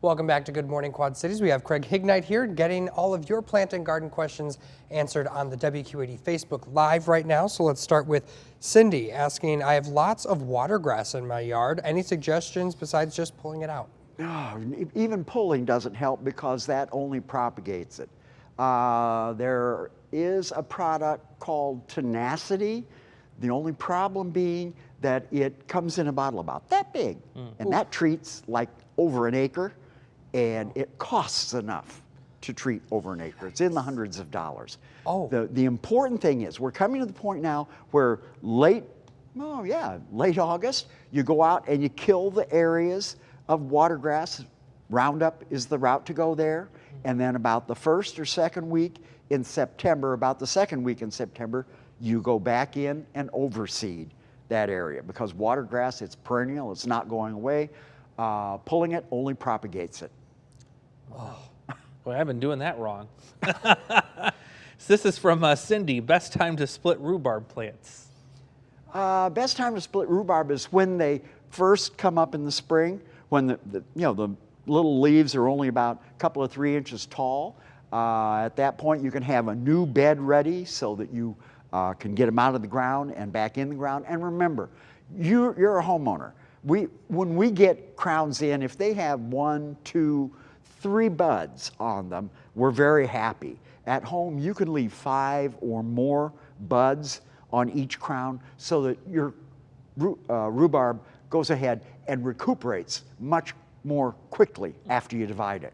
Welcome back to Good Morning Quad Cities. We have Craig Hignight here getting all of your plant and garden questions answered on the WQ80 Facebook Live right now. So let's start with Cindy asking, I have lots of watergrass in my yard. Any suggestions besides just pulling it out? Oh, even pulling doesn't help because that only propagates it. There is a product called Tenacity. The only problem being that it comes in a bottle about that big, and that treats like over an acre, and it costs enough to treat over an acre. It's in the hundreds of dollars. Oh. The important thing is we're coming to the point now where late August, you go out and you kill the areas of watergrass. Roundup is the route to go there. And then about the first or second week in September, you go back in and overseed that area because watergrass, it's perennial, it's not going away. Pulling it only propagates it. Oh, well, I've been doing that wrong. So this is from Cindy. Best time to split rhubarb plants? Best time to split rhubarb is when they first come up in the spring, when the little leaves are only about a couple of 3 inches tall. At that point, you can have a new bed ready so that you can get them out of the ground and back in the ground. And remember, you're a homeowner. When we get crowns in, if they have 1, 2, 3 buds on them, we're very happy. At home, you can leave 5 or more buds on each crown so that your rhubarb goes ahead and recuperates much more quickly after you divide it.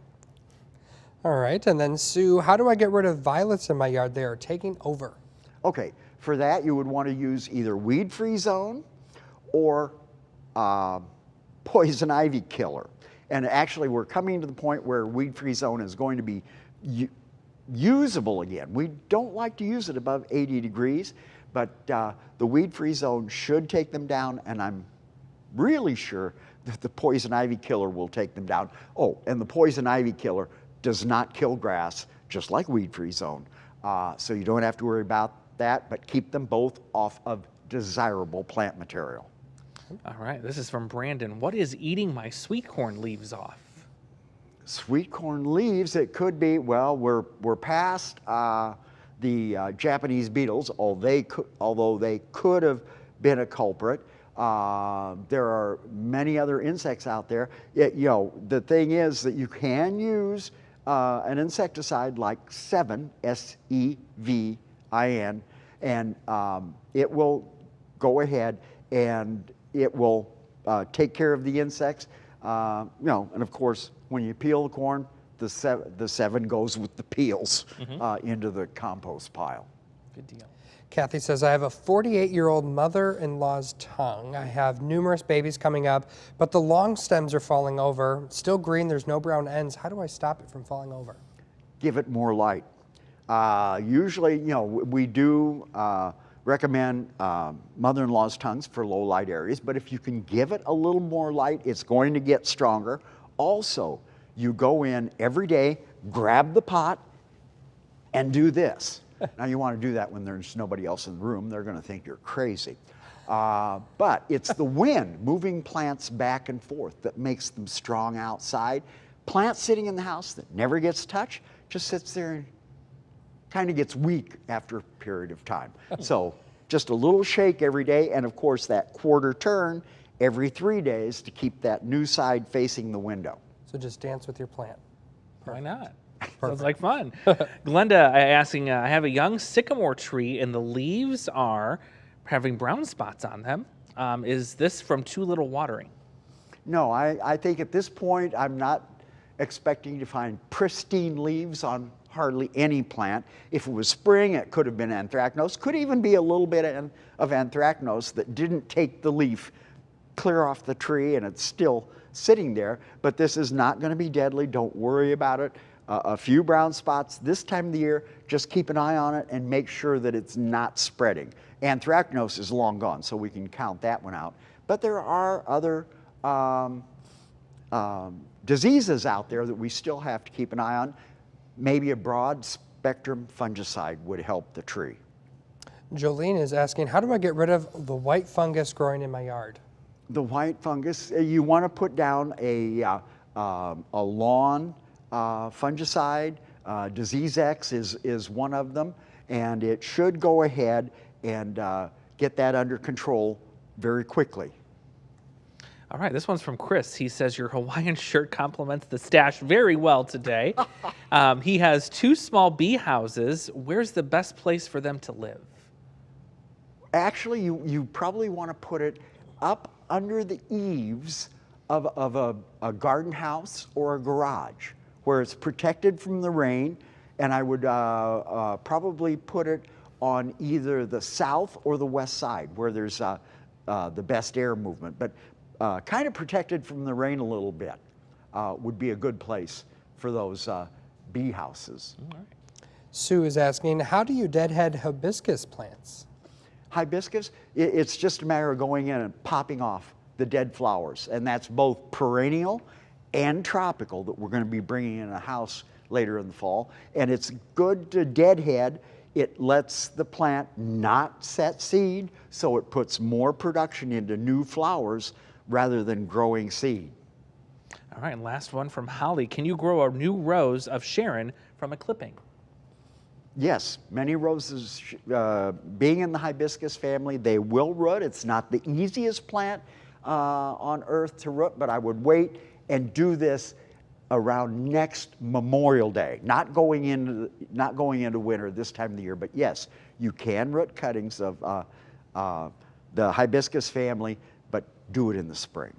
All right, and then Sue, how do I get rid of violets in my yard? They are taking over. Okay, for that you would want to use either weed-free zone or poison ivy killer. And actually we're coming to the point where weed-free zone is going to be usable again. We don't like to use it above 80 degrees, but the weed-free zone should take them down, and I'm really sure that the poison ivy killer will take them down. Oh, and the poison ivy killer does not kill grass, just like weed-free zone. So you don't have to worry about that, but keep them both off of desirable plant material. All right, this is from Brandon. What is eating my sweet corn leaves off? Sweet corn leaves, it could be, well, we're past the Japanese beetles, although they could have been a culprit. There are many other insects out there. The thing is that you can use an insecticide like Sevin, S-E-V-I-N, and it will go ahead and it will take care of the insects. And of course, when you peel the corn, the Sevin goes with the peels into the compost pile. Good deal. Kathy says, I have a 48-year-old mother-in-law's tongue. I have numerous babies coming up, but the long stems are falling over. Still green, there's no brown ends. How do I stop it from falling over? Give it more light. Usually, we do recommend mother-in-law's tongues for low light areas, but if you can give it a little more light, it's going to get stronger. Also, you go in every day, grab the pot, and do this. Now you want to do that when there's nobody else in the room. They're going to think you're crazy. But it's the wind moving plants back and forth that makes them strong outside. Plants sitting in the house that never gets touched just sits there and kind of gets weak after a period of time. So just a little shake every day, and of course that quarter turn every 3 days to keep that new side facing the window. So just dance with your plant. Why not? Sounds like fun. Glenda asking, I have a young sycamore tree and the leaves are having brown spots on them. Is this from too little watering? No, I think at this point I'm not expecting to find pristine leaves on hardly any plant. If it was spring, it could have been anthracnose. Could even be a little bit of anthracnose that didn't take the leaf clear off the tree and it's still sitting there. But this is not going to be deadly. Don't worry about it. A few brown spots this time of the year, just keep an eye on it and make sure that it's not spreading. Anthracnose is long gone, so we can count that one out. But there are other diseases out there that we still have to keep an eye on. Maybe a broad spectrum fungicide would help the tree. Jolene is asking, how do I get rid of the white fungus growing in my yard? The white fungus, you want to put down a a lawn fungicide. Disease X is one of them, and it should go ahead and get that under control very quickly. All right, this one's from Chris. He says your Hawaiian shirt complements the stash very well today. He has 2 small bee houses. Where's the best place for them to live? Actually, you probably want to put it up under the eaves of a garden house or a garage where it's protected from the rain, and I would probably put it on either the south or the west side where there's the best air movement. But kind of protected from the rain a little bit would be a good place for those bee houses. All right. Sue is asking, how do you deadhead hibiscus plants? Hibiscus, it's just a matter of going in and popping off the dead flowers, and that's both perennial and tropical that we're going to be bringing in a house later in the fall. And it's good to deadhead. It lets the plant not set seed, so it puts more production into new flowers rather than growing seed. All right, and last one from Holly. Can you grow a new Rose of Sharon from a clipping? Yes, many roses, being in the hibiscus family, they will root. It's not the easiest plant on earth to root, but I would wait and do this around next Memorial Day, not going into winter this time of the year. But yes, you can root cuttings of the hibiscus family, but do it in the spring.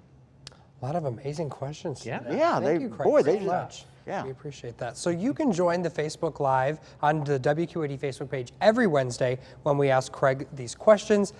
A lot of amazing questions. Yeah. today. Yeah, Thank you, Craig, boy, so they much. yeah. We appreciate that. So you can join the Facebook Live on the WQAD Facebook page every Wednesday when we ask Craig these questions.